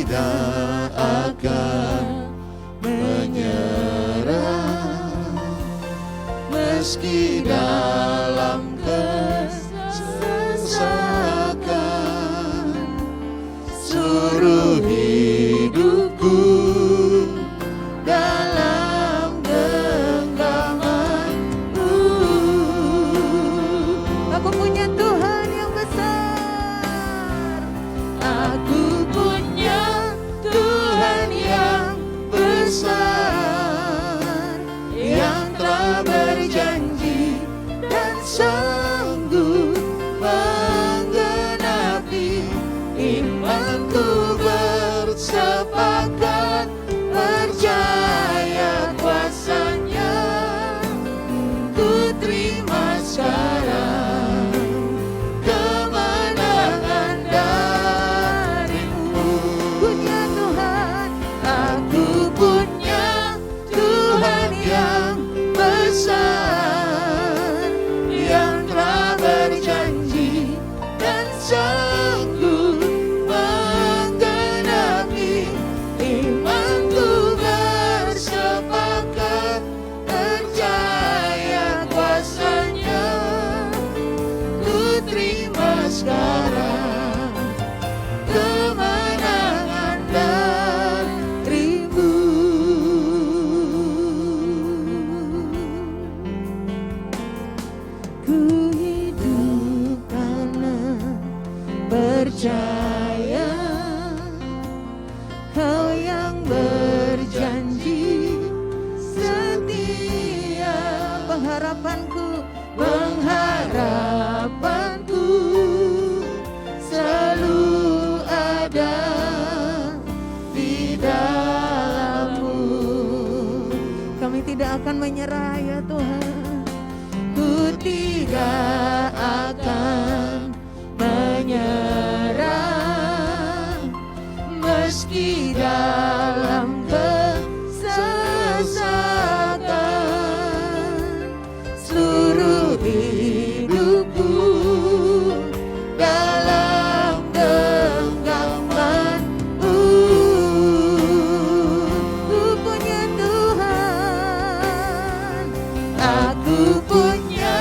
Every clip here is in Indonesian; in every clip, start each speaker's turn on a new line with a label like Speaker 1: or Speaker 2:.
Speaker 1: tidak akan menyerah, meski dalam kesesakan. Suruh hidupku dalam genggaman-Mu.
Speaker 2: Aku punya Tuhan yang besar.
Speaker 1: Aku punya Tuhan yang besar, yang telah berjanji dan sanggup menggenapi imanku. Bersepakat percaya kuasa-Nya, ku terima sekarang kemenangan dari-Mu.
Speaker 2: Punya Tuhan,
Speaker 1: Aku punya Tuhan yang besar, yang telah berjanji dan sanggup menggenapi imanku. Bersepakat percaya kuasa-Nya, ku terima sekarang kemenangan dari-Mu.
Speaker 2: ku hidup karena percaya. Kau yang berjanji setia. Pengharapanku selalu ada di dalam-Mu. Kami tidak akan menyerah ya Tuhan.
Speaker 1: Ku tidak akan menyerah, meski dalam kesesakan. Seluruh hidupku dalam genggaman-Mu.
Speaker 2: Ku punya Tuhan.
Speaker 1: Aku punya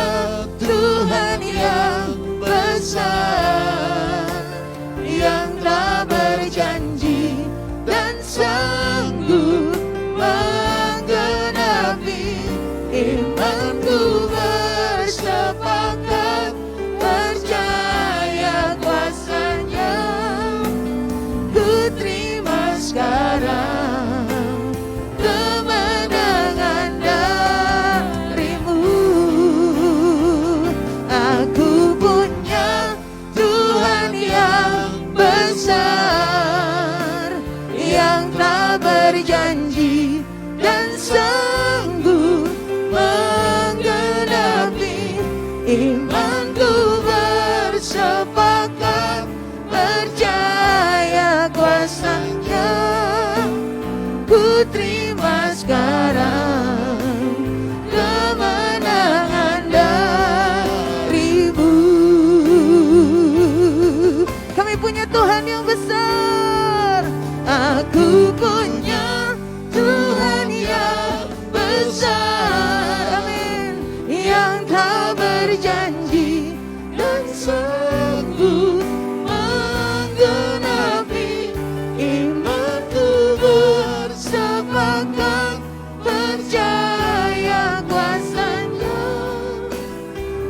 Speaker 1: Tuhan yang besar, yang telah berjanji dan sanggup menggenapi imanku. Bersepakat percaya kuasa-Nya, ku terima sekarang kemenangan dari-Mu. Aku punya Tuhan yang besar, yang telah berjanji dan sanggup menggenapi imanku. Bersepakat percaya kuasa-Nya, ku terima sekarang kemenangan dari-Mu.
Speaker 2: Kami punya Tuhan yang besar.
Speaker 1: Aku punya Tuhan yang besar,
Speaker 2: Amin.
Speaker 1: yang tak berjanji dan sanggup menggenapi imanku. Bersepakat percaya kuasa-Nya,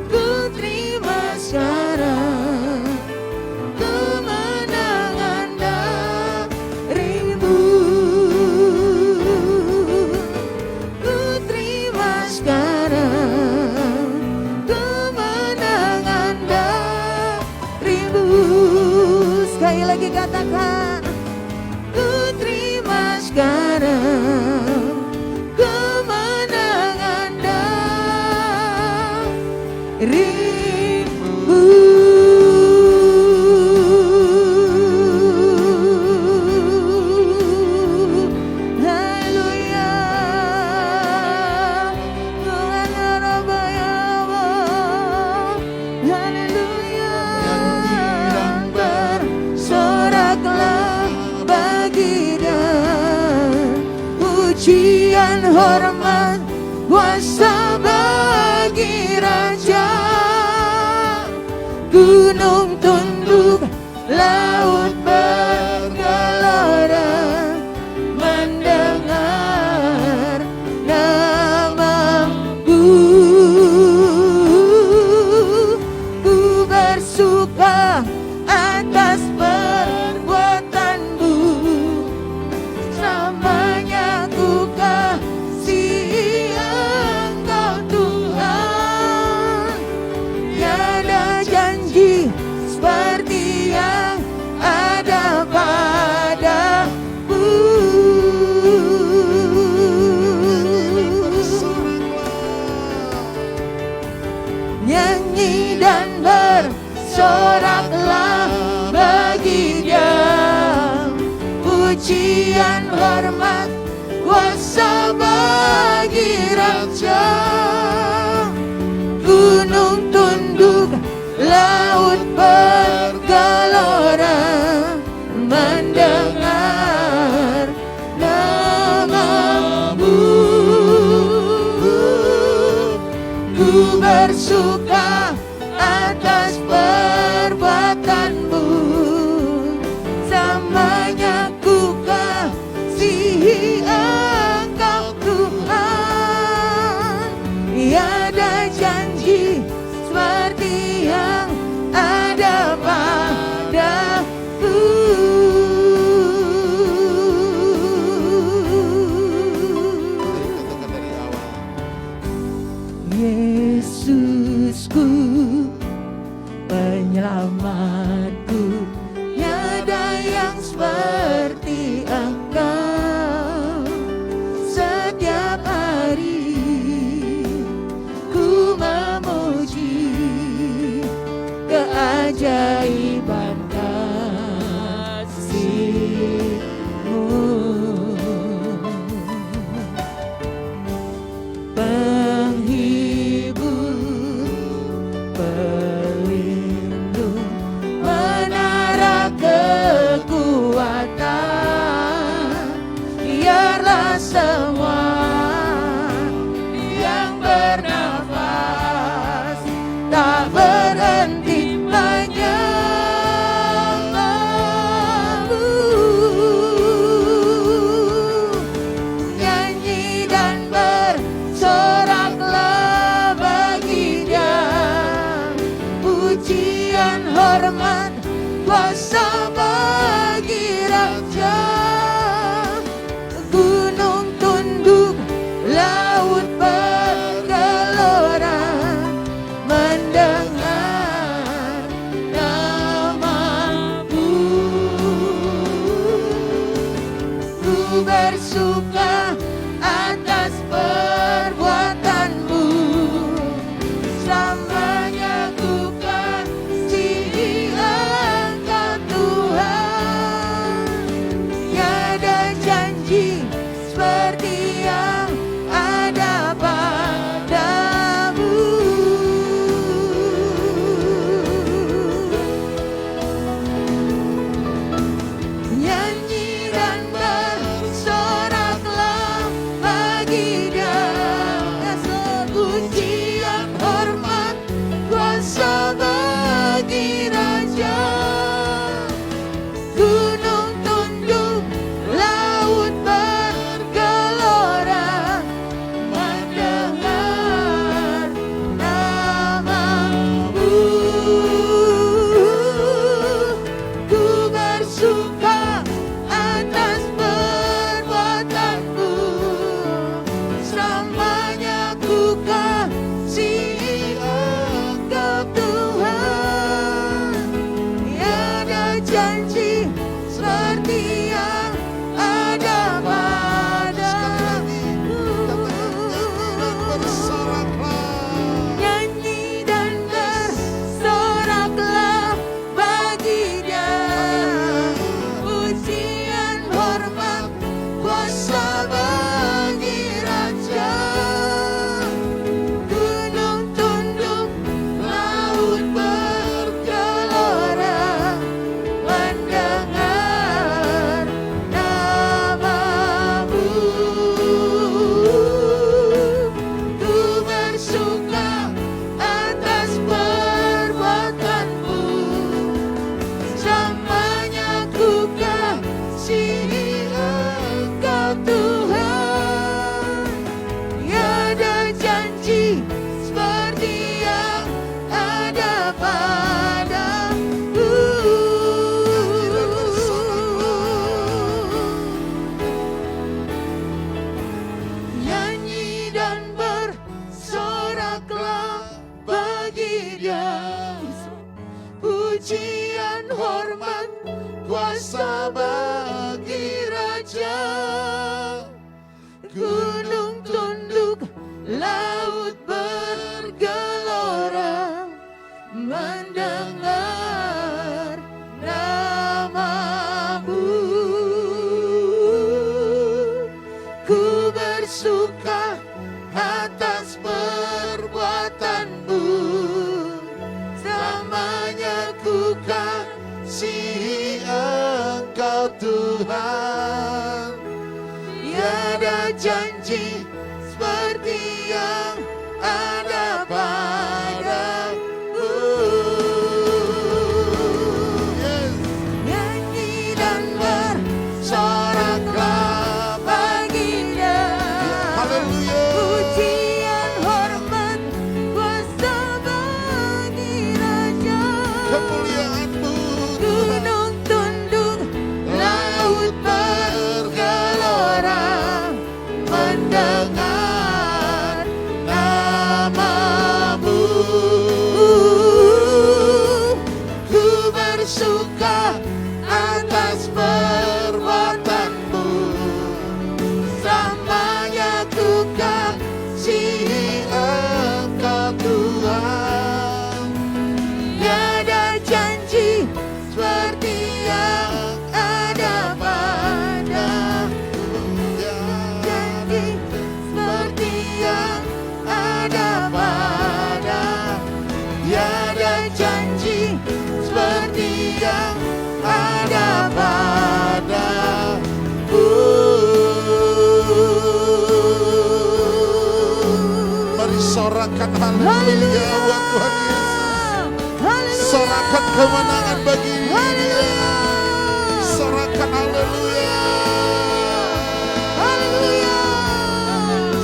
Speaker 1: ku terima sekarang kemenangan dari-Mu. Ku terima sekarang kemenangan dari-Mu.
Speaker 2: Sekali lagi katakan,
Speaker 1: Ku terima sekarang kemenangan dari-Mu.
Speaker 2: haleluya. Tuhan Rabbaya, haleluya.
Speaker 1: Bersoraklah bagi hormat, kuasa bagi Raja. Gunung tunduk, laut bergelora, mendengar namamu. Ku bersuka atas perbuatanmu, selamanya ku kasihi Engkau Tuhan. Tiada janji seperti yang ada padamu. Nyanyi dan bersoraklah bagi Dia, pujian hormat kuasa bagi Raja. Gunung tunduk, laut bergelora, mendengar namamu. Ku bersuka atas perbuatanmu, selamanya ku kasihi Engkau Tuhan. Tiada janji seperti yang ada padaku. Yesusku, penyelamatku, tiada yang seperti Engkau. Setiap hari ku memuji keajaiban kasih-Mu. Penghibur, pelindung, menara kekuatan. Biarlah semua yang bernafas tak berhenti menyembah-Mu. Nyanyi dan bersoraklah bagi Dia, pujian hormat kuasa bagi Raja. Gunung tunduk, laut bergelora, mendengar namamu. Ku bersuka atas perbuatanmu, selamanya ku kasihi Engkau Tuhan. Tiada janji seperti yang ada padamu. Nyanyi dan bersoraklah janji seperti yang ada padamu. Nyanyi dan bersoraklah baginda.
Speaker 3: Haleluya.
Speaker 1: Pujian hormat kuasa bagi Raja.
Speaker 3: Kemuliaan-Mu
Speaker 1: Gunung tunduk, laut bergelora, mendengar nama-Mu. Ku bersuka atas perbuatan-Mu, selamanya ku kasihi Engkau Tuhan. Tiada janji seperti yang ada padamu. Janji seperti yang ada padamu. Tiada janji seperti yang ada padamu.
Speaker 3: Mari sorakan haleluya buat Tuhan Yesus.
Speaker 1: Haleluya.
Speaker 3: Sorakan kemenangan bagi Dia.
Speaker 1: Haleluya.
Speaker 3: Sorakan haleluya.
Speaker 1: Haleluya.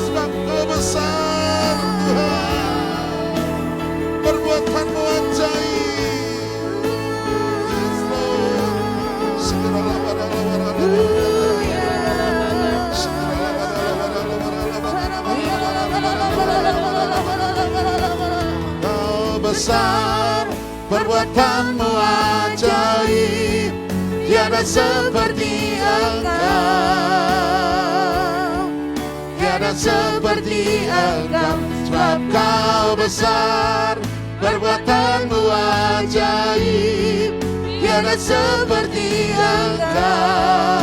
Speaker 3: Sebab Kau besar Tuhan, perbuatan-Mu ajaib. Yes, Lord. Segeralah Kau besar, perbuatan-Mu ajaib, tiada seperti Engkau, tiada seperti Engkau. Sebab Kau besar, perbuatan-Mu ajaib, tiada seperti Engkau,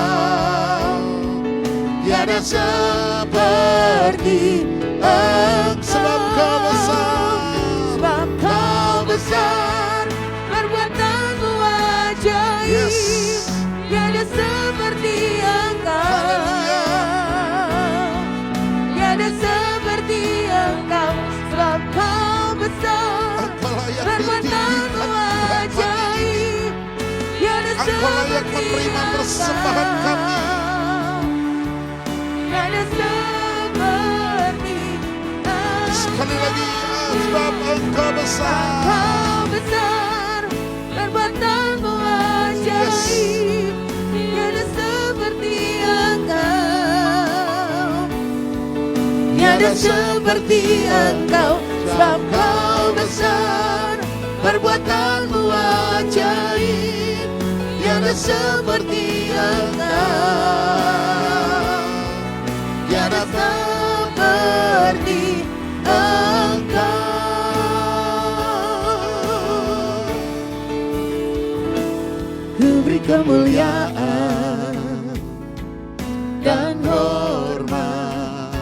Speaker 3: tiada seperti Engkau. Sebab Kau besar,
Speaker 1: Sebab Kau besar, perbuatan-Mu ajaib,
Speaker 3: Yes.
Speaker 1: tiada seperti Engkau,
Speaker 3: Haleluya.
Speaker 1: tiada seperti Engkau. Sebab Kau besar,
Speaker 3: Engkau layak
Speaker 1: perbuatan-Mu
Speaker 3: ditinggikan Tuhan pagi ini.
Speaker 1: ajaib, tiada
Speaker 3: Engkau layak
Speaker 1: seperti
Speaker 3: menerima persembahan kami.
Speaker 1: tiada seperti Engkau.
Speaker 3: Sekali lagi, sebab Engkau besar.
Speaker 1: Kau besar, perbuatan-Mu ajaib, tiada seperti Engkau, tiada seperti Engkau. Sebab Kau besar, perbuatan-Mu ajaib, tiada seperti Engkau, tiada seperti Engkau. Ku beri kemuliaan dan hormat,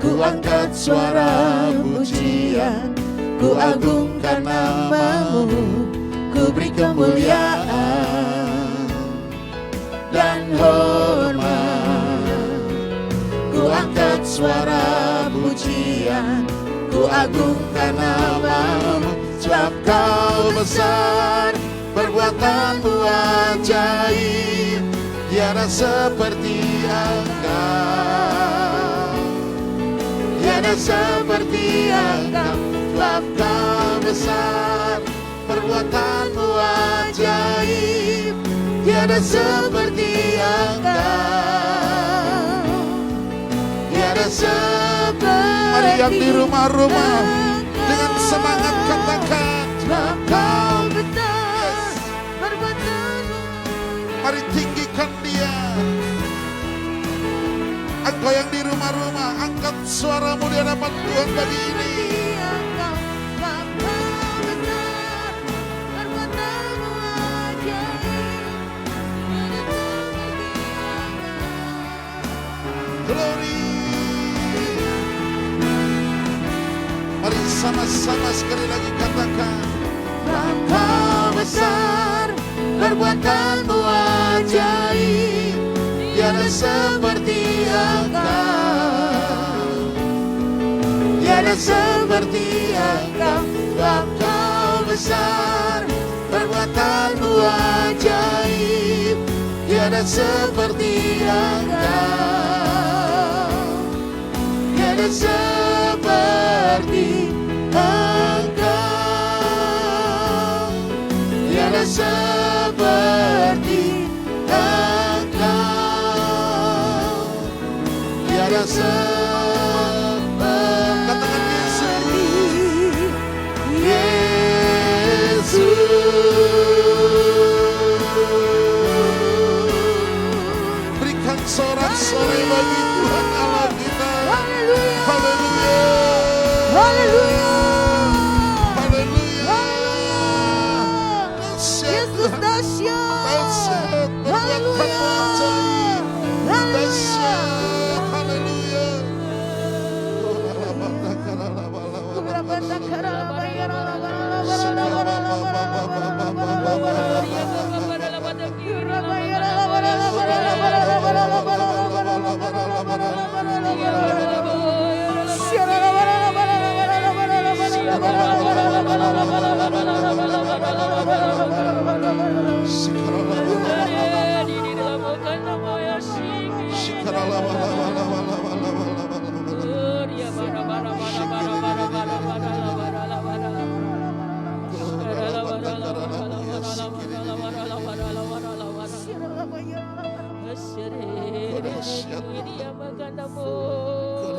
Speaker 1: ku angkat suara pujian, ku agungkan nama-Mu. Ku beri kemuliaan dan hormat, ku angkat suara pujian, ku agungkan nama-Mu. Sebab Kau besar, perbuatan-Mu ajaib, tiada seperti Engkau, tiada seperti Engkau. Sebab Kau besar, perbuatan-Mu ajaib, tiada seperti Engkau, tiada seperti.
Speaker 3: Mari yang di rumah-rumah dengan semangat katakan,
Speaker 1: Sebab Kau besar, perbuatan-Mu.
Speaker 3: mari tinggikan Dia. Engkau yang di rumah-rumah, angkat suaramu di hadapan Tuhan pagi ini. Glory. Mari sama-sama sekali lagi katakan,
Speaker 1: Kau besar, perbuatan-Mu ajaib, tiada seperti seperti Engkau, tiada seperti Engkau. Sebab Kau besar, perbuatanmu ajaib, tiada seperti Engkau, tiada seperti Engkau, tiada seperti Engkau, tiada seperti. Katakan Yesus, berikan sorak-sorai bagi Tuhan Allah kita.
Speaker 2: Haleluya.
Speaker 1: Haleluya,
Speaker 2: Haleluya.
Speaker 1: haleluya.
Speaker 2: Yesus dahsyat.
Speaker 1: Dahsyat, perbuatanmu ajaib. Dahsyat, haleluya.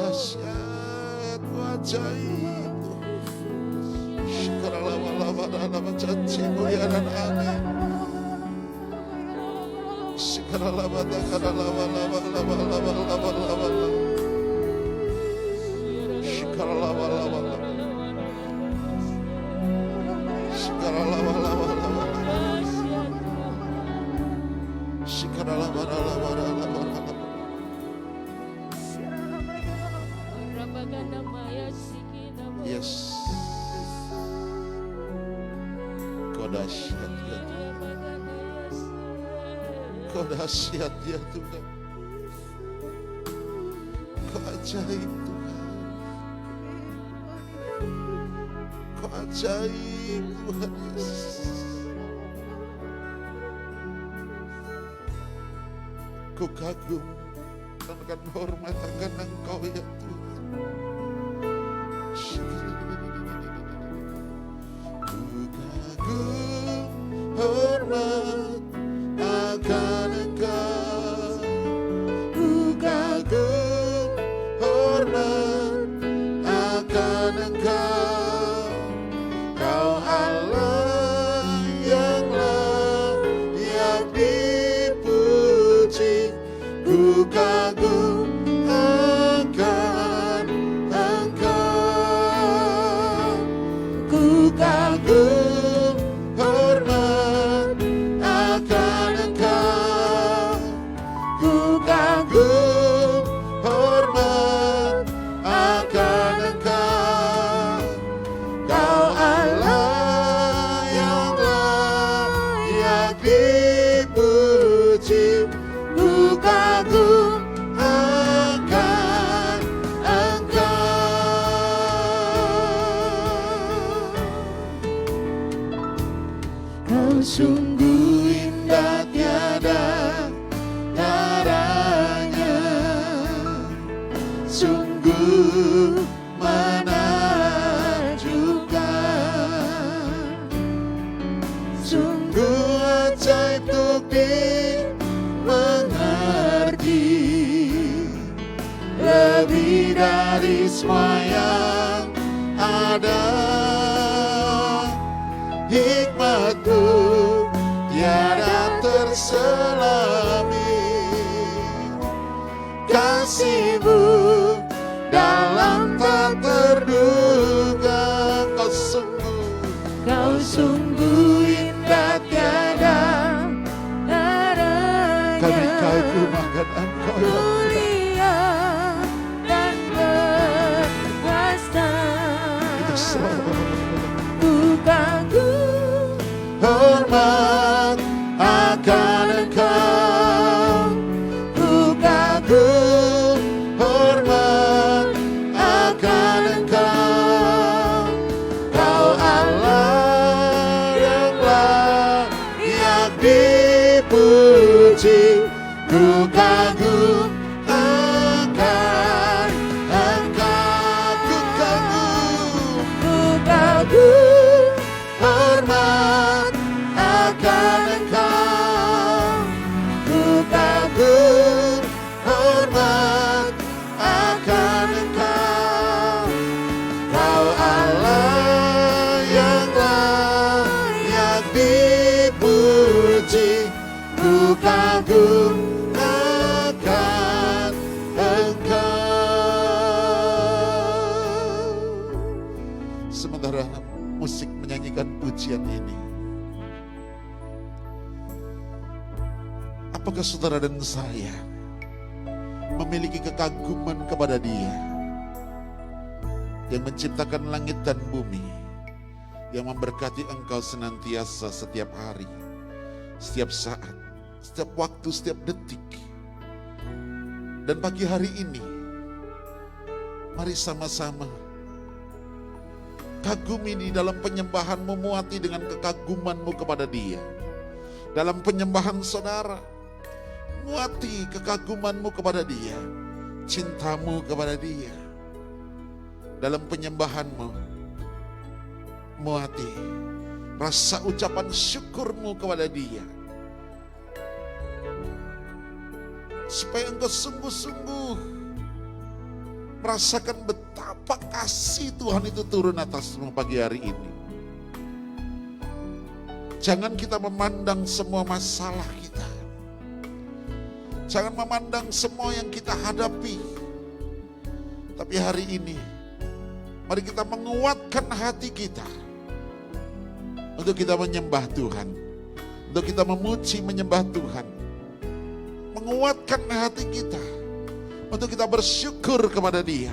Speaker 1: Dahsyat, ajaib. Shikara-lama-lama-lama, janji-Mu ya dan aneh. Shikara-lama-lama-lama-lama-lama-lama-lama. Shikara-lama-lama-lama. Shikara-lama-lama-lama. Shikara-lama-lama-lama. Yes. Kau dahsyat ya Tuhan. Kau dahsyat ya Tuhan. Kau ajaib Tuhan. Kau ajaib Tuhan Yesus. Ku kagum akan hormat akan Engkau ya Tuhan. Ku kagum hormat akan Engkau. Ku kagum hormat akan Engkau. Kau Allah yang layak dipuji. Ku kagum akan Engkau. Ku kagum hormat akan Engkau. Ku kagum hormat akan Engkau. Kau Allah yang layak dipuji. Ku kagum akan Engkau. Kau sungguh indah tiada taranya, sungguh menakjubkan, sungguh ajaib untuk dimengerti, lebih dari semua yang ada. Hikmat-Mu tiada terselami, kasih-Mu dalam tak terduga. Kau sungguh indah tiada taranya. Kami kagum akan Engkau ya
Speaker 2: Mulia dan berkuasa. Ku kagum
Speaker 1: hormat akan Engkau. Ku kagum
Speaker 3: kagum akan Engkau, ku kagum, hormat akan Engkau, ku kagum, hormat akan Engkau. Kau Allah yang layak dipuji, ku kagum akan Engkau. Sementara musik menyanyikan pujian ini, apakah saudara dan saya memiliki kekaguman kepada Dia yang menciptakan langit dan bumi, yang memberkati engkau senantiasa setiap hari, setiap saat, setiap waktu, setiap detik. Dan pagi hari ini, mari sama-sama kagumi di dalam penyembahanmu, muati dengan kekagumanmu kepada Dia. Dalam penyembahan saudara, muati kekagumanmu kepada Dia, cintamu kepada Dia. Dalam penyembahanmu, muati rasa ucapan syukurmu kepada Dia, supaya engkau sungguh-sungguh merasakan betapa kasih Tuhan itu turun atasmu pagi hari ini. Jangan kita memandang semua masalah kita, jangan memandang semua yang kita hadapi, tapi hari ini mari kita menguatkan hati kita untuk kita menyembah Tuhan, untuk kita memuji menyembah Tuhan. Menguatkan hati kita untuk kita bersyukur kepada Dia.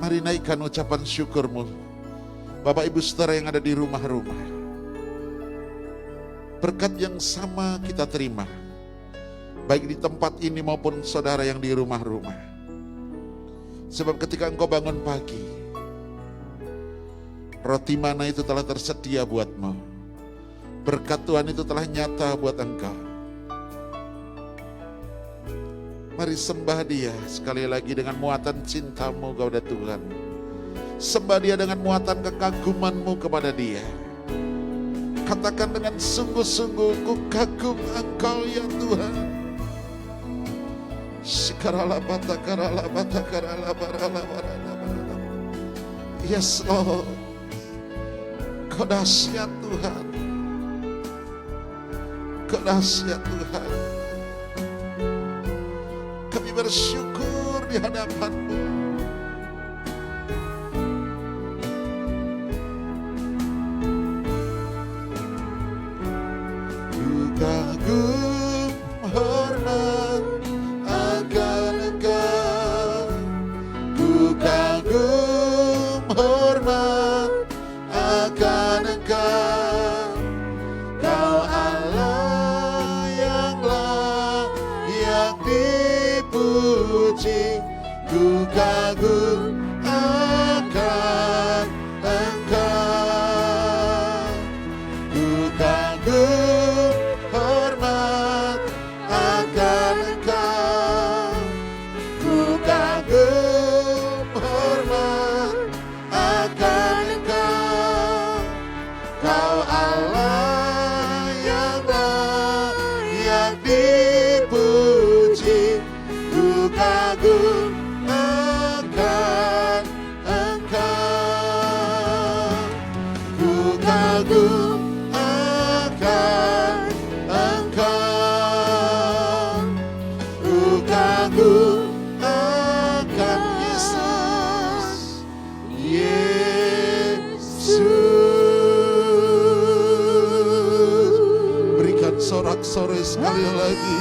Speaker 3: Mari naikkan ucapan syukurmu, Bapak Ibu Saudara yang ada di rumah-rumah. Berkat yang sama kita terima, baik di tempat ini maupun saudara yang di rumah-rumah. Sebab ketika engkau bangun pagi, roti mana itu telah tersedia buatmu. Berkat Tuhan itu telah nyata buat engkau. Mari sembah Dia sekali lagi dengan muatan cintamu kepada Tuhan. Sembah Dia dengan muatan kekagumanmu kepada Dia. Katakan dengan sungguh-sungguh, ku kagum Engkau ya Tuhan. Yes Lord, Kau dahsyat Tuhan, Kau dahsyat Tuhan. Kami bersyukur di hadapan-Mu. Ku kagum hormat akan Engkau, ku kagum hormat akan Engkau. Kau Allah yang layak dipuji, ku kagum akan Engkau, ku kagum hormat akan Engkau, ku kagum hormat akan Engkau. Kau Allah yang layak dipuji, ku kagum akan Engkau, ku kagum akan Engkau, ku kagum akan Yesus, Yesus. Berikan sorak-sorai sekali lagi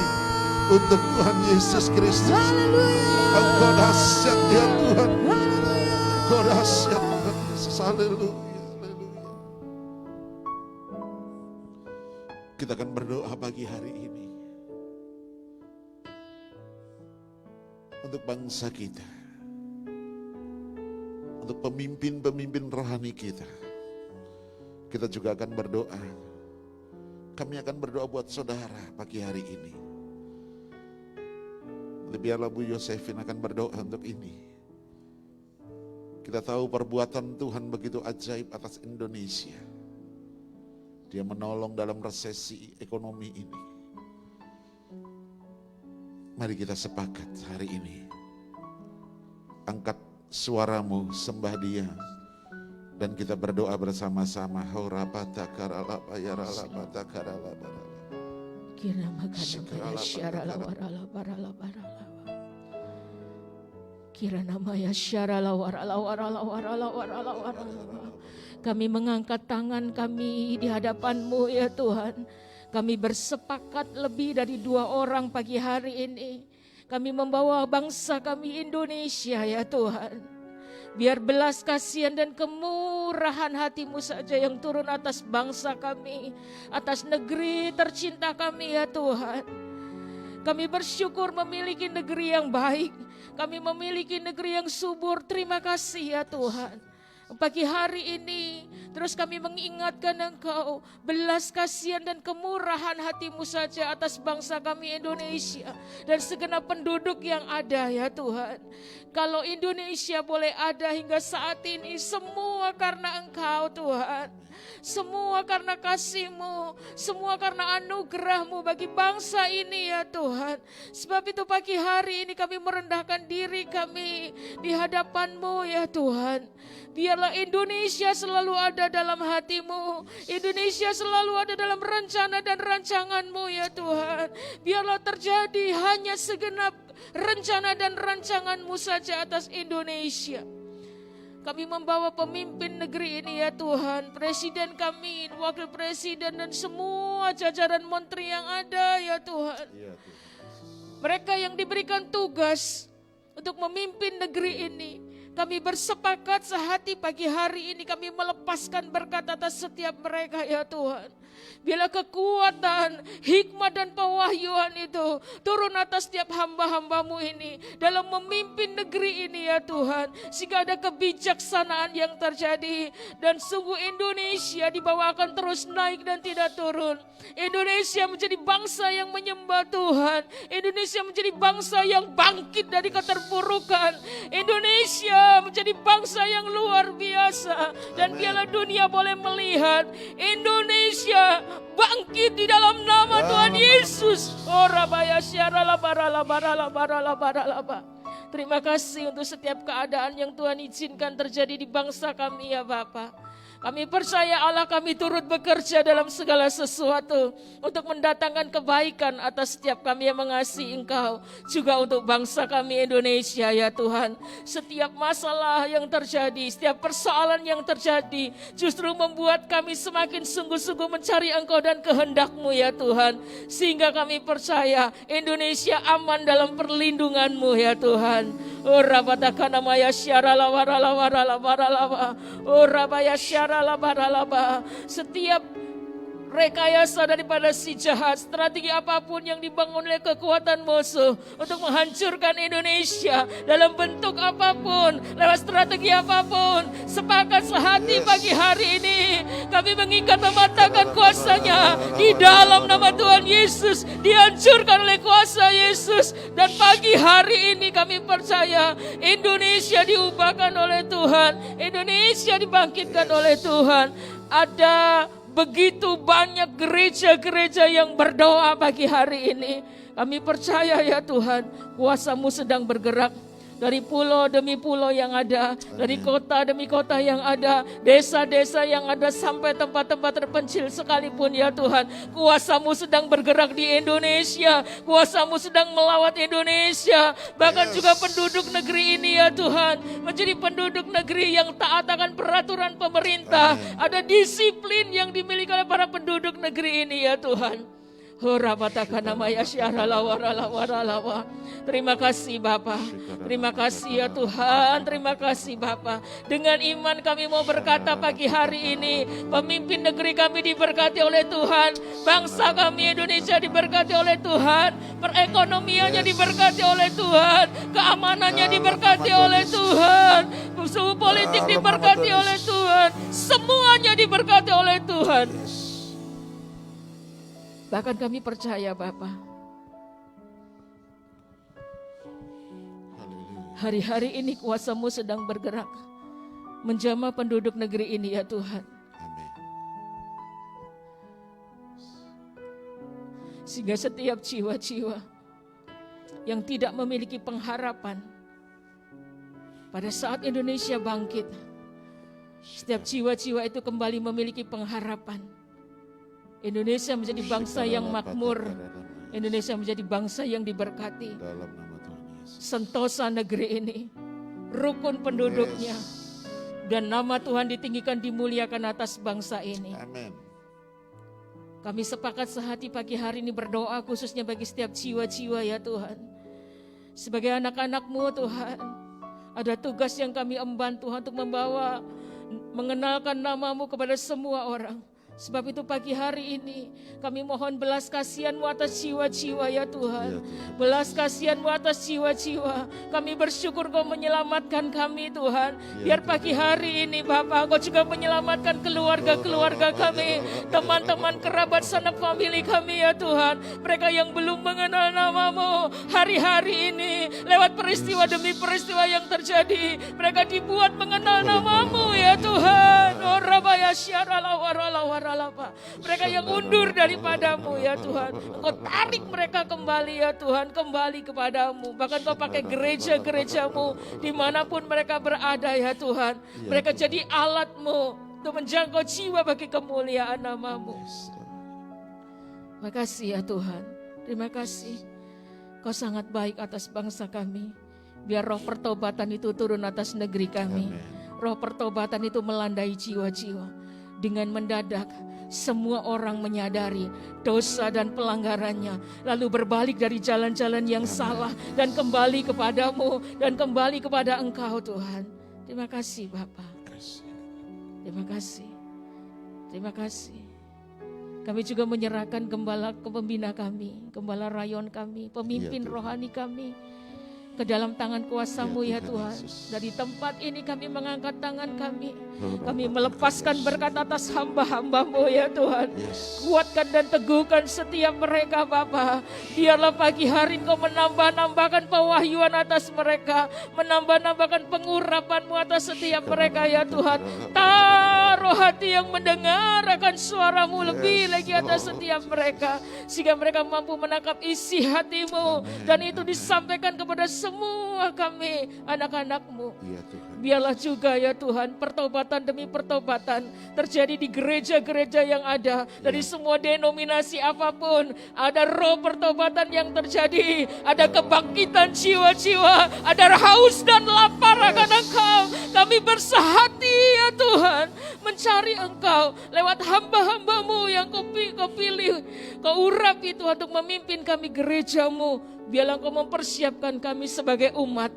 Speaker 3: untuk Tuhan Yesus Kristus. Engkau dahsyat ya Tuhan, Engkau dahsyat Tuhan Yesus. Haleluya, haleluya. Kita akan berdoa pagi hari ini untuk bangsa kita, untuk pemimpin-pemimpin rohani kita. kita juga akan berdoa. Kami akan berdoa buat saudara pagi hari ini. Biarlah Bu Yosefin akan berdoa untuk ini. Kita tahu perbuatan Tuhan begitu ajaib atas Indonesia. Dia menolong dalam resesi ekonomi ini. Mari kita sepakat hari ini. Angkat suaramu, sembah Dia. Dan kita berdoa bersama-sama.
Speaker 2: Kami mengangkat tangan kami di hadapan-Mu ya Tuhan. Kami bersepakat lebih dari 2 orang pagi hari ini. Kami membawa bangsa kami Indonesia ya Tuhan. Biar belas kasihan dan kemurahan hati-Mu saja yang turun atas bangsa kami. Atas negeri tercinta kami ya Tuhan. Kami bersyukur memiliki negeri yang baik. Kami memiliki negeri yang subur. Terima kasih ya Tuhan. Pagi hari ini terus kami mengingatkan Engkau, belas kasihan dan kemurahan hati-Mu saja atas bangsa kami Indonesia dan segenap penduduk yang ada ya Tuhan. Kalau Indonesia boleh ada hingga saat ini, semua karena Engkau Tuhan. Semua karena kasih-Mu, semua karena anugerah-Mu bagi bangsa ini ya Tuhan. Sebab itu pagi hari ini kami merendahkan diri kami di hadapan-Mu ya Tuhan. Biarlah Indonesia selalu ada dalam hati-Mu. Indonesia selalu ada dalam rencana dan rancangan-Mu ya Tuhan. Biarlah terjadi hanya segenap rencana dan rancangan-Mu saja atas Indonesia. Kami membawa pemimpin negeri ini ya Tuhan. Presiden kami, wakil presiden dan semua jajaran menteri yang ada ya Tuhan. Mereka yang diberikan tugas untuk memimpin negeri ini. Kami bersepakat sehati pagi hari ini kami melepaskan berkat atas setiap mereka ya Tuhan. Bila kekuatan, hikmat dan pewahyuan itu turun atas setiap hamba-hamba-Mu ini dalam memimpin negeri ini ya Tuhan. Sehingga ada kebijaksanaan yang terjadi dan sungguh Indonesia di bawah akan terus naik dan tidak turun. Indonesia menjadi bangsa yang menyembah Tuhan. Indonesia menjadi bangsa yang bangkit dari keterpurukan. Indonesia menjadi bangsa yang luar biasa. Dan biarlah dunia boleh melihat Indonesia bangkit di dalam nama Tuhan Yesus. Oh rabaya syarala barala barala barala barala. Terima kasih untuk setiap keadaan yang Tuhan izinkan terjadi di bangsa kami ya Bapa. Kami percaya Allah kami turut bekerja dalam segala sesuatu untuk mendatangkan kebaikan atas setiap kami yang mengasihi Engkau. Juga untuk bangsa kami Indonesia ya Tuhan. Setiap masalah yang terjadi, setiap persoalan yang terjadi justru membuat kami semakin sungguh-sungguh mencari Engkau dan kehendak-Mu ya Tuhan. Sehingga kami percaya Indonesia aman dalam perlindungan-Mu ya Tuhan. Oh rabatakana maya syarala warala warala warala. Oh rabaya syarala baralaba. Setiap rekayasa daripada si jahat, strategi apapun yang dibangun oleh kekuatan musuh untuk menghancurkan Indonesia dalam bentuk apapun, lewat strategi apapun, sepakat sehati pagi hari ini kami mengikat mematahkan kuasanya di dalam nama Tuhan Yesus, dihancurkan oleh kuasa Yesus. Dan pagi hari ini kami percaya Indonesia diubahkan oleh Tuhan, Indonesia dibangkitkan oleh Tuhan. Ada begitu banyak gereja-gereja yang berdoa pagi hari ini. Kami percaya ya Tuhan, kuasa-Mu sedang bergerak dari pulau demi pulau yang ada, dari kota demi kota yang ada, desa-desa yang ada sampai tempat-tempat terpencil sekalipun ya Tuhan. Kuasa-Mu sedang bergerak di Indonesia, kuasa-Mu sedang melawat Indonesia, bahkan juga penduduk negeri ini ya Tuhan, menjadi penduduk negeri yang taat akan peraturan pemerintah. Ada disiplin yang dimiliki oleh para penduduk negeri ini ya Tuhan. Terima kasih Bapa. Terima kasih ya Tuhan. Terima kasih Bapa. Dengan iman kami mau berkata pagi hari ini, pemimpin negeri kami diberkati oleh Tuhan, bangsa kami Indonesia diberkati oleh Tuhan, perekonomiannya diberkati oleh Tuhan, keamanannya diberkati oleh Tuhan. Suhu politik
Speaker 3: Dalam nama
Speaker 2: diberkati
Speaker 3: Tuhan
Speaker 2: oleh
Speaker 3: Yesus.
Speaker 2: Tuhan. Semuanya diberkati oleh Tuhan.
Speaker 3: Yes.
Speaker 2: Bahkan kami percaya Bapa,
Speaker 3: Haleluya.
Speaker 2: hari-hari ini kuasa-Mu sedang bergerak menjamah penduduk negeri ini ya Tuhan.
Speaker 3: Amin.
Speaker 2: Sehingga setiap jiwa-jiwa yang tidak memiliki pengharapan pada saat Indonesia bangkit, setiap jiwa-jiwa itu kembali memiliki pengharapan. Indonesia menjadi bangsa yang makmur. Indonesia menjadi bangsa yang diberkati.
Speaker 3: Dalam nama Tuhan Yesus.
Speaker 2: Sentosa negeri ini, rukun penduduknya, dan nama Tuhan ditinggikan, dimuliakan atas bangsa ini.
Speaker 3: Amin.
Speaker 2: Kami sepakat sehati pagi hari ini berdoa khususnya bagi setiap jiwa-jiwa ya Tuhan. Sebagai anak-anak-Mu Tuhan, ada tugas yang kami emban Tuhan untuk membawa, mengenalkan nama-Mu kepada semua orang. Sebab itu pagi hari ini kami mohon belas kasihan-Mu atas jiwa-jiwa ya Tuhan. Belas kasihan-Mu atas jiwa-jiwa. Kami bersyukur Kau menyelamatkan kami Tuhan. Biar pagi hari ini Bapa Kau juga menyelamatkan keluarga-keluarga kami, teman-teman kerabat sanak famili kami ya Tuhan. Mereka yang belum mengenal nama-Mu hari-hari ini lewat peristiwa demi peristiwa yang terjadi, mereka dibuat mengenal nama-Mu ya Tuhan. Oh Rabaya syarala warala warala. Mereka yang mundur daripada-Mu ya Tuhan, Engkau tarik mereka kembali ya Tuhan, kembali kepada-Mu. Bahkan Kau pakai gereja-gereja-Mu dimanapun mereka berada ya Tuhan. Mereka jadi alat-Mu untuk menjangkau jiwa bagi kemuliaan nama-Mu. Terima kasih ya Tuhan, terima kasih. Kau sangat baik atas bangsa kami. Biar roh pertobatan itu turun atas negeri kami. Roh pertobatan itu melandai jiwa-jiwa. Dengan mendadak semua orang menyadari dosa dan pelanggarannya, lalu berbalik dari jalan-jalan yang salah dan kembali kepada-Mu dan kembali kepada Engkau Tuhan. Terima kasih Bapa. Terima kasih. Terima kasih. Kami juga menyerahkan gembala pembina kami, gembala rayon kami, pemimpin rohani kami ke dalam tangan kuasa-Mu ya Tuhan. Dari tempat ini kami mengangkat tangan kami. Kami melepaskan berkat atas hamba-hamba-Mu ya Tuhan. Kuatkan dan teguhkan setiap mereka Bapa. Biarlah pagi hari Engkau menambah-nambahkan pewahyuan atas mereka. Menambah-nambahkan pengurapan-Mu atas setiap mereka ya Tuhan. Taruh hati yang mendengar akan suara-Mu lebih lagi atas setiap mereka. Sehingga mereka mampu menangkap isi hati-Mu. Dan itu disampaikan kepada semua kami anak-anak-Mu. Biarlah juga ya Tuhan pertobatan demi pertobatan terjadi di gereja-gereja yang ada. Dari semua denominasi apapun, ada roh pertobatan yang terjadi. Ada kebangkitan jiwa-jiwa, ada haus dan lapar akan Engkau. Kami bersehati ya Tuhan mencari Engkau lewat hamba-hamba-Mu yang Kau pilih, Kau urapi Tuhan untuk memimpin kami gereja-Mu. Biarlah Engkau mempersiapkan kami sebagai umat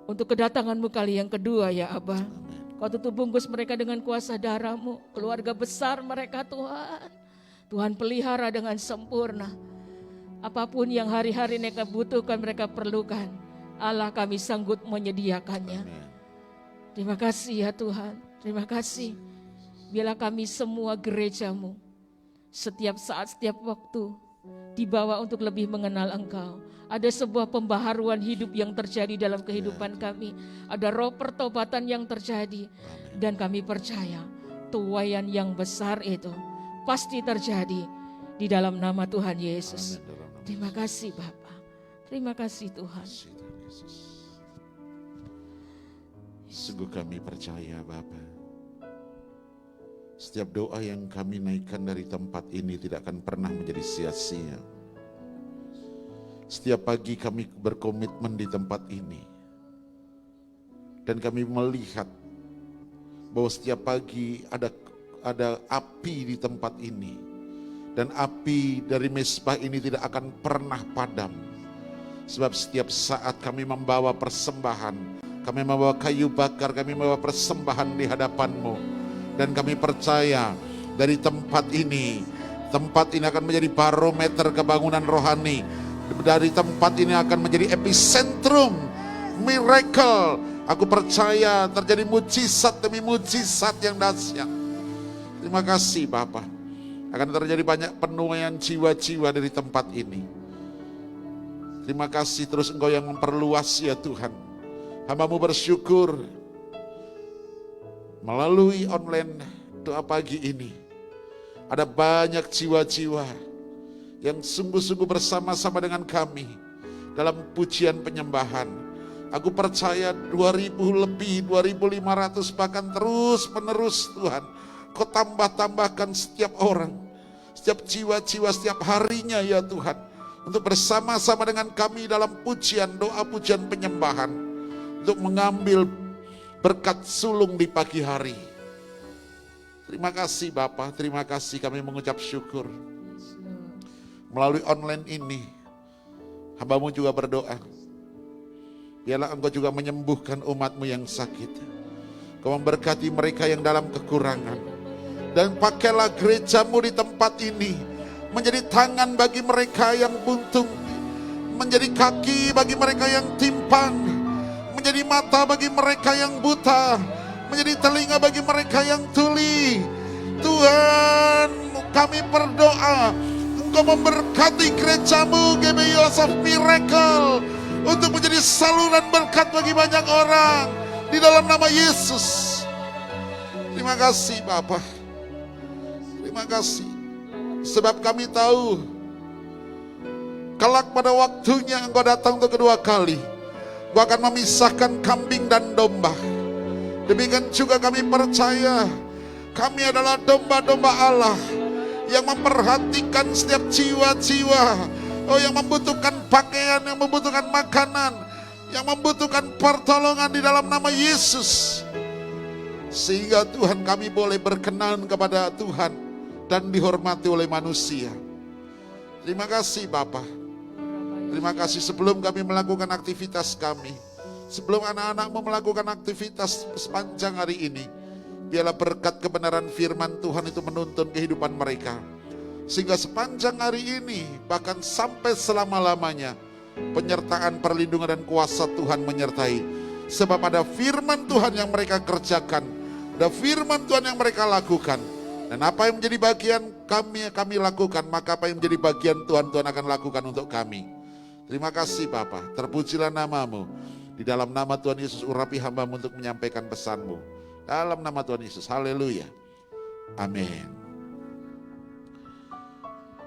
Speaker 2: untuk kedatangan-Mu kali yang kedua ya Abah. Kau tutup bungkus mereka dengan kuasa darah-Mu, keluarga besar mereka Tuhan. Tuhan pelihara dengan sempurna. Apapun yang hari-hari mereka butuhkan, mereka perlukan, Allah kami sanggup menyediakannya. Terima kasih ya Tuhan, terima kasih. Biarlah kami semua gereja-Mu setiap saat, setiap waktu dibawa untuk lebih mengenal Engkau. Ada sebuah pembaharuan hidup yang terjadi dalam kehidupan kami. Ada roh pertobatan yang terjadi. Dan kami percaya tuaian yang besar itu pasti terjadi di dalam nama Tuhan Yesus. Terima kasih Bapa. Terima kasih Tuhan.
Speaker 3: Sungguh kami percaya Bapa. Setiap doa yang kami naikkan dari tempat ini tidak akan pernah menjadi sia-sia. Setiap pagi kami berkomitmen di tempat ini. Dan kami melihat bahwa setiap pagi ada api di tempat ini. Dan api dari mezbah ini tidak akan pernah padam. Sebab setiap saat kami membawa persembahan, kami membawa kayu bakar, kami membawa persembahan di hadapan-Mu. Dan kami percaya dari tempat ini akan menjadi barometer kebangunan rohani. Dari tempat ini akan menjadi epicentrum miracle Aku percaya terjadi mujizat demi mujizat yang dahsyat. Terima kasih Bapa. Akan terjadi banyak penuaian jiwa-jiwa dari tempat ini. Terima kasih terus Engkau yang memperluas ya Tuhan. Hamba-Mu bersyukur melalui online doa pagi ini. Ada banyak jiwa-jiwa yang sungguh-sungguh bersama-sama dengan kami dalam pujian penyembahan. Aku percaya 2000 lebih, 2500 bahkan terus menerus Tuhan. Kau tambah-tambahkan setiap orang, setiap jiwa-jiwa setiap harinya ya Tuhan. Untuk bersama-sama dengan kami dalam pujian, doa pujian penyembahan. Untuk mengambil berkat sulung di pagi hari. Terima kasih Bapa, terima kasih kami mengucap syukur. Melalui online ini, hamba-Mu juga berdoa. Biarlah Engkau juga menyembuhkan umat-Mu yang sakit. Kau memberkati mereka yang dalam kekurangan. Dan pakailah gereja-Mu di tempat ini menjadi tangan bagi mereka yang buntung, menjadi kaki bagi mereka yang timpang, menjadi mata bagi mereka yang buta, menjadi telinga bagi mereka yang tuli. Tuhan, kami berdoa Engkau memberkati gereja-Mu GBI House of Miracle untuk menjadi saluran berkat bagi banyak orang di dalam nama Yesus. Terima kasih Bapa. Terima kasih. Sebab kami tahu kelak pada waktunya Engkau datang untuk kedua kali. Engkau akan memisahkan kambing dan domba. Demikian juga kami percaya kami adalah domba-domba Allah yang memperhatikan setiap jiwa-jiwa. Oh, yang membutuhkan pakaian, yang membutuhkan makanan, yang membutuhkan pertolongan di dalam nama Yesus. Sehingga Tuhan kami boleh berkenan kepada Tuhan dan dihormati oleh manusia. Terima kasih Bapa. Terima kasih sebelum kami melakukan aktivitas kami, sebelum anak-anak-Mu melakukan aktivitas sepanjang hari ini, biarlah berkat kebenaran firman Tuhan itu menuntun kehidupan mereka. Sehingga sepanjang hari ini, bahkan sampai selama-lamanya, penyertaan, perlindungan dan kuasa Tuhan menyertai. Sebab ada firman Tuhan yang mereka kerjakan, ada firman Tuhan yang mereka lakukan. Dan apa yang menjadi bagian kami lakukan, maka apa yang menjadi bagian Tuhan akan lakukan untuk kami. Terima kasih Bapa, terpujilah nama-Mu. Di dalam nama Tuhan Yesus urapi hamba-Mu untuk menyampaikan pesan-Mu. Dalam nama Tuhan Yesus, haleluya. Amin.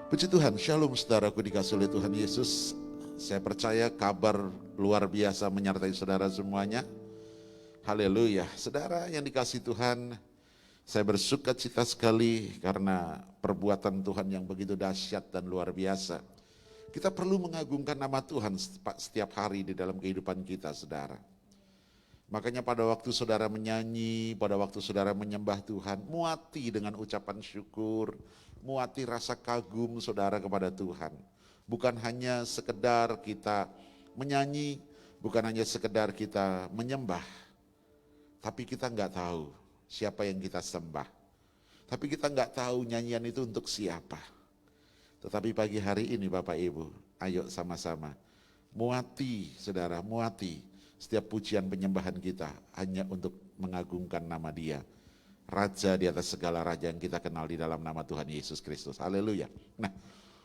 Speaker 3: Puji Tuhan, shalom saudaraku dikasih oleh Tuhan Yesus. Saya percaya kabar luar biasa menyertai saudara semuanya. Haleluya. Saudara yang dikasih Tuhan, saya bersuka cita sekali karena perbuatan Tuhan yang begitu dahsyat dan luar biasa. Kita perlu mengagungkan nama Tuhan setiap hari di dalam kehidupan kita, saudara. Makanya pada waktu saudara menyanyi, pada waktu saudara menyembah Tuhan, muati dengan ucapan syukur, muati rasa kagum saudara kepada Tuhan. Bukan hanya sekedar kita menyanyi, bukan hanya sekedar kita menyembah, tapi kita nggak tahu siapa yang kita sembah. Tapi kita nggak tahu nyanyian itu untuk siapa. Tetapi pagi hari ini Bapak Ibu, ayo sama-sama muati saudara, muati setiap pujian penyembahan kita hanya untuk mengagungkan nama Dia, Raja di atas segala raja yang kita kenal di dalam nama Tuhan Yesus Kristus. Haleluya. Nah,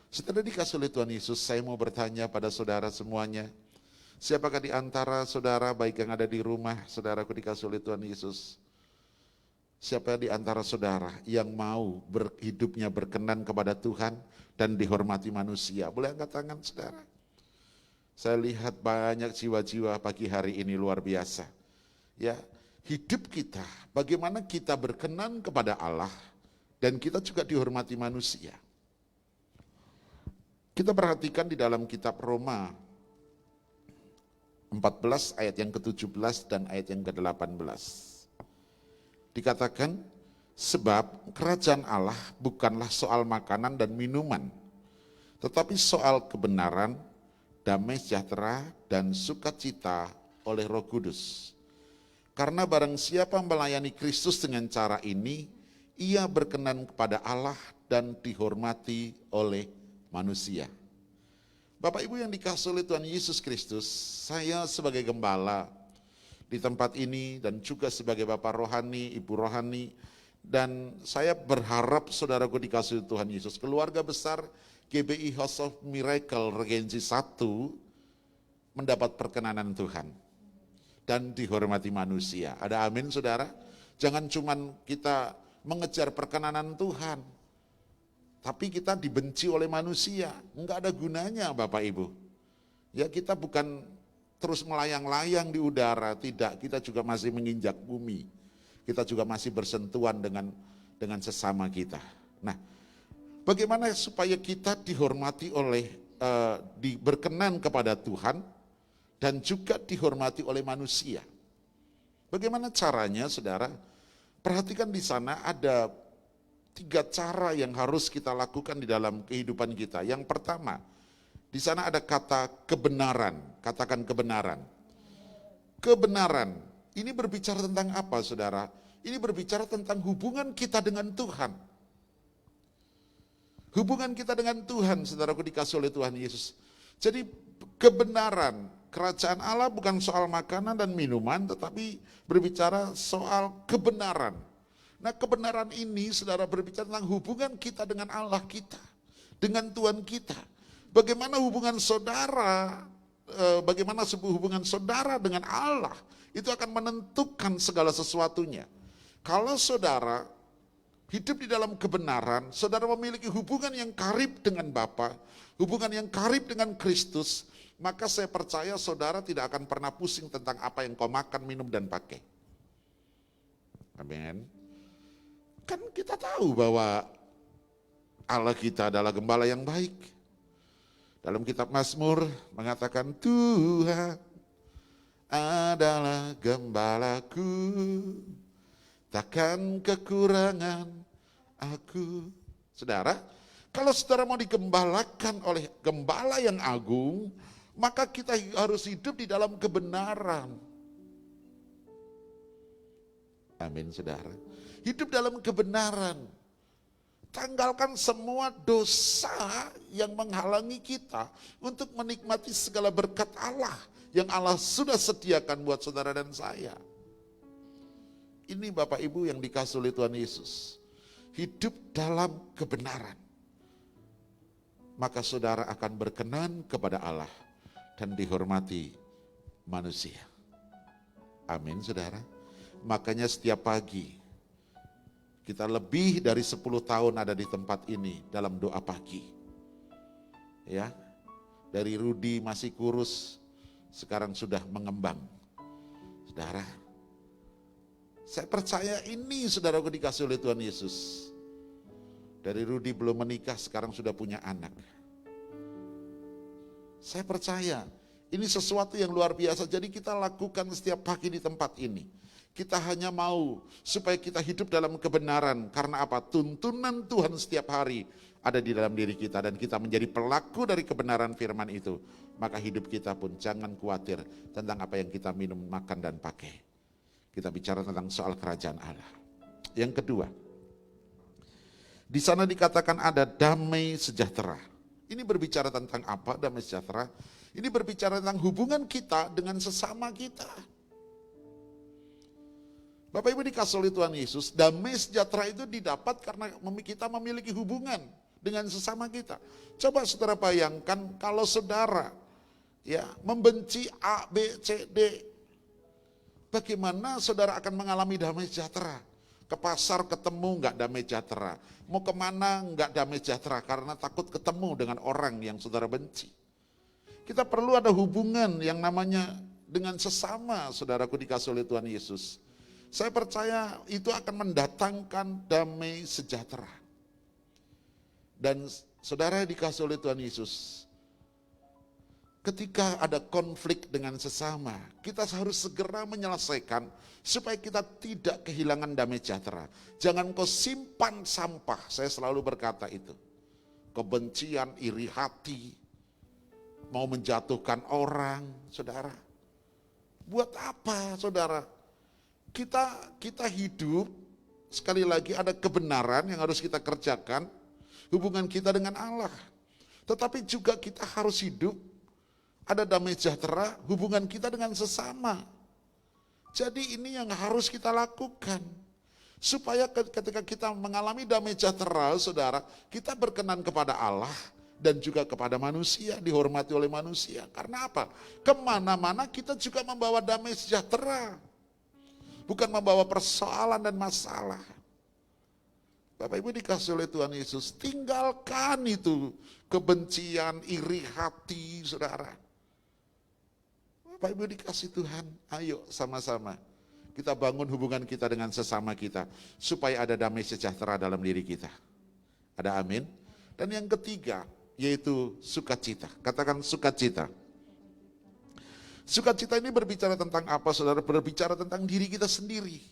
Speaker 3: setelah dikasih oleh Tuhan Yesus, saya mau bertanya pada saudara semuanya, siapakah di antara saudara baik yang ada di rumah, saudaraku dikasih oleh Tuhan Yesus, siapa di antara saudara yang mau hidupnya berkenan kepada Tuhan dan dihormati manusia? Boleh angkat tangan saudara? Saya lihat banyak jiwa-jiwa pagi hari ini luar biasa. Ya, hidup kita, bagaimana kita berkenan kepada Allah dan kita juga dihormati manusia. Kita perhatikan di dalam kitab Roma 14 ayat yang ke-17 dan ayat yang ke-18. Dikatakan, sebab kerajaan Allah bukanlah soal makanan dan minuman, tetapi soal kebenaran, damai sejahtera, dan sukacita oleh Roh Kudus. Karena barang siapa melayani Kristus dengan cara ini, ia berkenan kepada Allah dan dihormati oleh manusia. Bapak Ibu yang dikasihi oleh Tuhan Yesus Kristus, saya sebagai gembala di tempat ini dan juga sebagai Bapak rohani, Ibu rohani. Dan saya berharap saudaraku dikasihi Tuhan Yesus, keluarga besar GBI House of Miracle Regensi 1 mendapat perkenanan Tuhan dan dihormati manusia. Ada amin saudara? Jangan cuman kita mengejar perkenanan Tuhan, tapi kita dibenci oleh manusia. Enggak ada gunanya Bapak Ibu. Ya kita bukan terus melayang-layang di udara, tidak. Kita juga masih menginjak bumi. Kita juga masih bersentuhan dengan sesama kita. Nah, bagaimana supaya kita dihormati oleh, berkenan kepada Tuhan, dan juga dihormati oleh manusia. Bagaimana caranya saudara? Perhatikan di sana ada 3 cara yang harus kita lakukan di dalam kehidupan kita. Yang pertama, di sana ada kata kebenaran. Katakan kebenaran. Kebenaran. Ini berbicara tentang apa saudara? Ini berbicara tentang hubungan kita dengan Tuhan. Hubungan kita dengan Tuhan, saudaraku dikasih oleh Tuhan Yesus. Jadi kebenaran, kerajaan Allah bukan soal makanan dan minuman, tetapi berbicara soal kebenaran. Nah kebenaran ini saudara berbicara tentang hubungan kita dengan Allah kita, dengan Tuhan kita. Bagaimana hubungan saudara, bagaimana sebuah hubungan saudara dengan Allah, itu akan menentukan segala sesuatunya. Kalau saudara hidup di dalam kebenaran, saudara memiliki hubungan yang karib dengan Bapa, hubungan yang karib dengan Kristus, maka saya percaya saudara tidak akan pernah pusing tentang apa yang kau makan, minum, dan pakai. Amin. Kan kita tahu bahwa Allah kita adalah gembala yang baik. Dalam kitab Mazmur mengatakan, Tuhan adalah gembalaku, takkan kekurangan aku. Saudara, kalau saudara mau digembalakan oleh gembala yang agung, maka kita harus hidup di dalam kebenaran. Amin saudara. Hidup dalam kebenaran. Tanggalkan semua dosa yang menghalangi kita untuk menikmati segala berkat Allah yang Allah sudah sediakan buat saudara dan saya. Ini Bapak Ibu yang dikasih oleh Tuhan Yesus. Hidup dalam kebenaran. Maka saudara akan berkenan kepada Allah dan dihormati manusia. Amin saudara. Makanya setiap pagi kita lebih dari 10 tahun ada di tempat ini dalam doa pagi. Ya. Dari Rudi masih kurus, sekarang sudah mengembang. Saudara, saya percaya ini saudaraku dikasih oleh Tuhan Yesus. Dari Rudi belum menikah, sekarang sudah punya anak. Saya percaya ini sesuatu yang luar biasa. Jadi kita lakukan setiap pagi di tempat ini. Kita hanya mau supaya kita hidup dalam kebenaran. Karena apa? Tuntunan Tuhan setiap hari ada di dalam diri kita. Dan kita menjadi pelaku dari kebenaran firman itu. Maka hidup kita pun jangan khawatir tentang apa yang kita minum, makan, dan pakai. Kita bicara tentang soal kerajaan Allah. Yang kedua, di sana dikatakan ada damai sejahtera. Ini berbicara tentang apa damai sejahtera? Ini berbicara tentang hubungan kita dengan sesama kita. Bapak Ibu dikasih oleh Tuhan Yesus, damai sejahtera itu didapat karena kita memiliki hubungan dengan sesama kita. Coba saudara bayangkan kalau saudara ya membenci A, B, C, D. Bagaimana saudara akan mengalami damai sejahtera? Ke pasar ketemu enggak damai sejahtera. Mau kemana enggak damai sejahtera karena takut ketemu dengan orang yang saudara benci. Kita perlu ada hubungan yang namanya dengan sesama, saudaraku dikasih oleh Tuhan Yesus. Saya percaya itu akan mendatangkan damai sejahtera. Dan saudara dikasih oleh Tuhan Yesus, ketika ada konflik dengan sesama, kita harus segera menyelesaikan supaya kita tidak kehilangan damai sejahtera. Jangan kau simpan sampah, saya selalu berkata itu. Kebencian, iri hati, mau menjatuhkan orang, saudara. Buat apa, saudara? Kita hidup, sekali lagi ada kebenaran yang harus kita kerjakan, hubungan kita dengan Allah. Tetapi juga kita harus hidup, ada damai sejahtera, hubungan kita dengan sesama. Jadi ini yang harus kita lakukan. Supaya ketika kita mengalami damai sejahtera, saudara, kita berkenan kepada Allah dan juga kepada manusia, dihormati oleh manusia. Karena apa? Kemana-mana kita juga membawa damai sejahtera. Bukan membawa persoalan dan masalah. Bapak Ibu dikasih oleh Tuhan Yesus, tinggalkan itu kebencian, iri hati, saudara. Bapak Ibu dikasih Tuhan, ayo sama-sama kita bangun hubungan kita dengan sesama kita, supaya ada damai sejahtera dalam diri kita. Ada amin? Dan yang ketiga, yaitu sukacita. Katakan sukacita. Sukacita ini berbicara tentang apa, saudara? Berbicara tentang diri kita sendiri.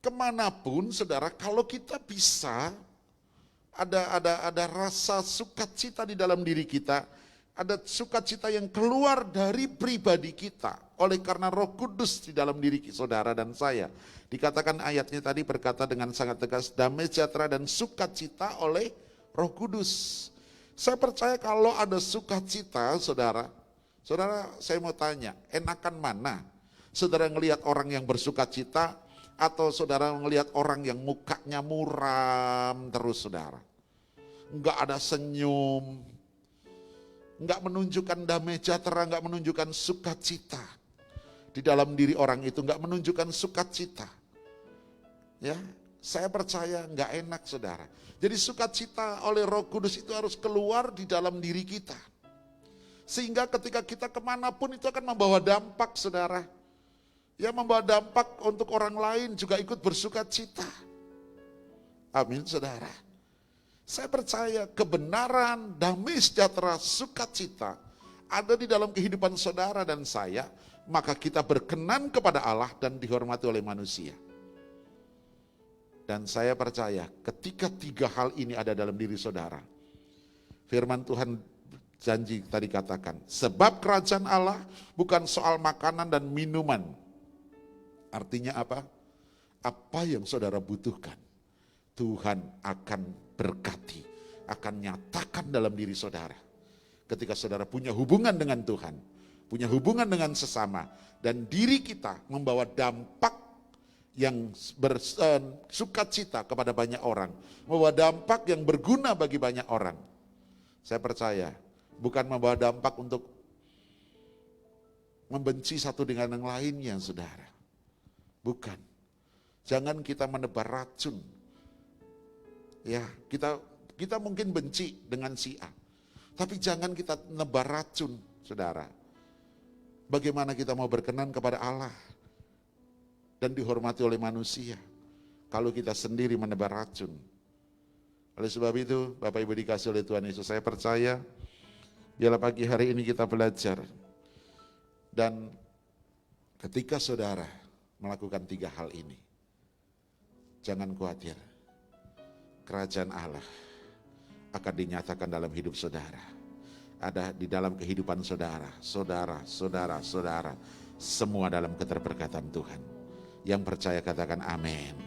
Speaker 3: Kemanapun, saudara, kalau kita bisa ada rasa sukacita di dalam diri kita, ada sukacita yang keluar dari pribadi kita oleh karena Roh Kudus di dalam diri saudara dan saya. Dikatakan ayatnya tadi berkata dengan sangat tegas, damai sejahtera dan sukacita oleh Roh Kudus. Saya percaya kalau ada sukacita, saudara, saya mau tanya, enakan mana? Saudara ngelihat orang yang bersukacita atau saudara ngelihat orang yang mukanya muram terus, saudara? Enggak ada senyum, enggak menunjukkan damai sejahtera, enggak menunjukkan sukacita. Di dalam diri orang itu enggak menunjukkan sukacita. Ya, saya percaya enggak enak, saudara. Jadi sukacita oleh Roh Kudus itu harus keluar di dalam diri kita. Sehingga ketika kita kemanapun itu akan membawa dampak, saudara. Ya, membawa dampak untuk orang lain juga ikut bersukacita. Amin, saudara. Saya percaya kebenaran, damai sejahtera, sukacita ada di dalam kehidupan saudara dan saya, maka kita berkenan kepada Allah dan dihormati oleh manusia. Dan saya percaya ketika tiga hal ini ada dalam diri saudara, firman Tuhan janji tadi katakan, sebab kerajaan Allah bukan soal makanan dan minuman. Artinya apa? Apa yang saudara butuhkan, Tuhan akan berkati, akan nyatakan dalam diri saudara. Ketika saudara punya hubungan dengan Tuhan, punya hubungan dengan sesama, dan diri kita membawa dampak yang bersukacita kepada banyak orang, membawa dampak yang berguna bagi banyak orang. Saya percaya, bukan membawa dampak untuk membenci satu dengan yang lainnya, saudara. Bukan. Jangan kita menebar racun. Ya, kita mungkin benci dengan si A, tapi jangan kita nebar racun, saudara. Bagaimana kita mau berkenan kepada Allah dan dihormati oleh manusia kalau kita sendiri menebar racun? Oleh sebab itu, Bapak Ibu dikasih oleh Tuhan Yesus, saya percaya biarlah pagi hari ini kita belajar. Dan ketika saudara melakukan tiga hal ini, jangan khawatir. Kerajaan Allah akan dinyatakan dalam hidup saudara. Ada di dalam kehidupan saudara, saudara, semua dalam keterberkatan Tuhan. Yang percaya katakan amin.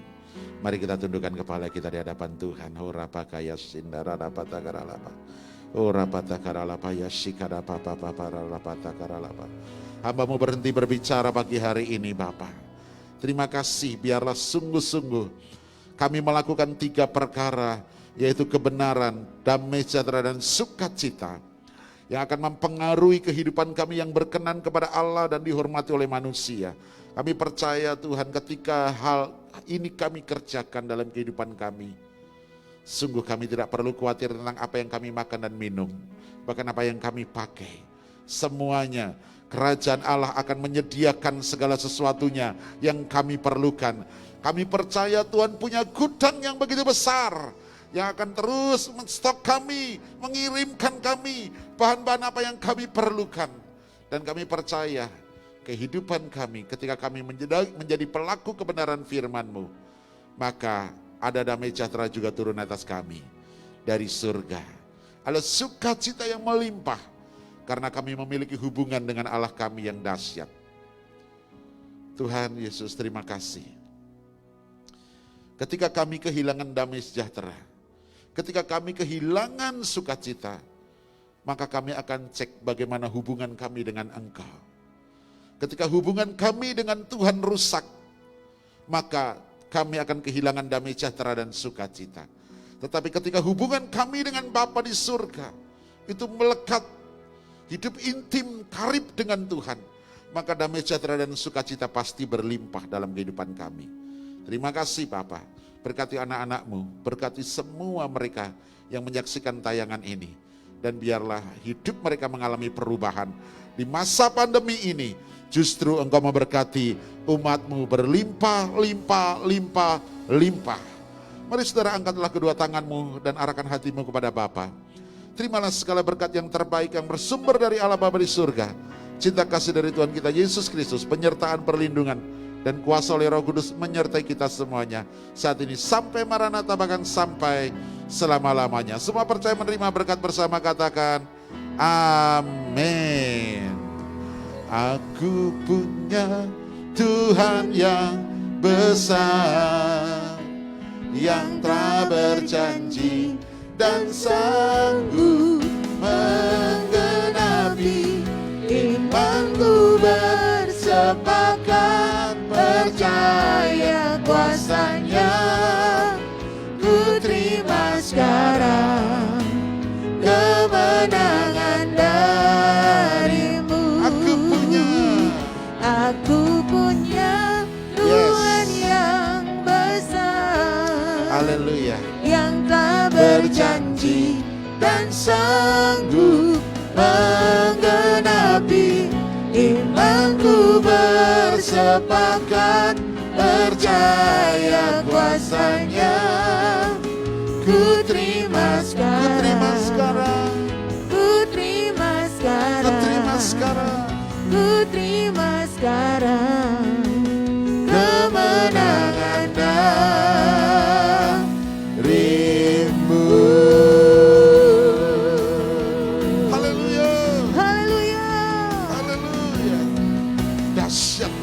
Speaker 3: Mari kita tundukkan kepala kita di hadapan Tuhan. Horapakaya sindara rapatakaralapa. Horapatakaralapa yasikada papa paralapatakaralapa. Hamba-Mu berhenti berbicara pagi hari ini, Bapa. Terima kasih, biarlah sungguh-sungguh kami melakukan tiga perkara, yaitu kebenaran, damai sejahtera, dan sukacita, yang akan mempengaruhi kehidupan kami yang berkenan kepada Allah dan dihormati oleh manusia. Kami percaya Tuhan, ketika hal ini kami kerjakan dalam kehidupan kami, sungguh kami tidak perlu khawatir tentang apa yang kami makan dan minum, bahkan apa yang kami pakai. Semuanya kerajaan Allah akan menyediakan segala sesuatunya yang kami perlukan. Kami percaya Tuhan punya gudang yang begitu besar, yang akan terus menstok kami, mengirimkan kami bahan-bahan apa yang kami perlukan. Dan kami percaya kehidupan kami ketika kami menjadi pelaku kebenaran firman-Mu, maka ada damai sejahtera juga turun atas kami dari surga. Ada sukacita yang melimpah karena kami memiliki hubungan dengan Allah kami yang dahsyat. Tuhan Yesus, terima kasih. Ketika kami kehilangan damai sejahtera, ketika kami kehilangan sukacita, maka kami akan cek bagaimana hubungan kami dengan Engkau. Ketika hubungan kami dengan Tuhan rusak, maka kami akan kehilangan damai sejahtera dan sukacita. Tetapi ketika hubungan kami dengan Bapa di surga itu melekat, hidup intim, karib dengan Tuhan, maka damai sejahtera dan sukacita pasti berlimpah dalam kehidupan kami. Terima kasih Bapa, berkati anak-anak-Mu, berkati semua mereka yang menyaksikan tayangan ini. Dan biarlah hidup mereka mengalami perubahan. Di masa pandemi ini, justru Engkau memberkati umat-Mu berlimpah, limpah, limpah, limpah. Mari saudara, angkatlah kedua tanganmu dan arahkan hatimu kepada Bapa. Terimalah segala berkat yang terbaik yang bersumber dari Allah Bapa di surga. Cinta kasih dari Tuhan kita Yesus Kristus, penyertaan perlindungan dan kuasa oleh Roh Kudus menyertai kita semuanya. Saat ini sampai Maranatha, bahkan sampai selama-lamanya. Semua percaya menerima berkat bersama, katakan amin. Aku punya Tuhan yang besar, yang telah berjanji dan sanggup menggenapi. Imanku bersepakat percaya kuasanya. Ku terima sekarang kemenangan darimu. Aku punya Tuhan yang besar, haleluya, yang tak berjanji dan sanggup menggenapi. Imanku bersepakat percaya kuasanya. Ku terima sekarang, ku terima sekarang, ku terima sekarang, ku terima sekarang kemenangan darimu. Haleluya, haleluya, haleluya. Dahsyat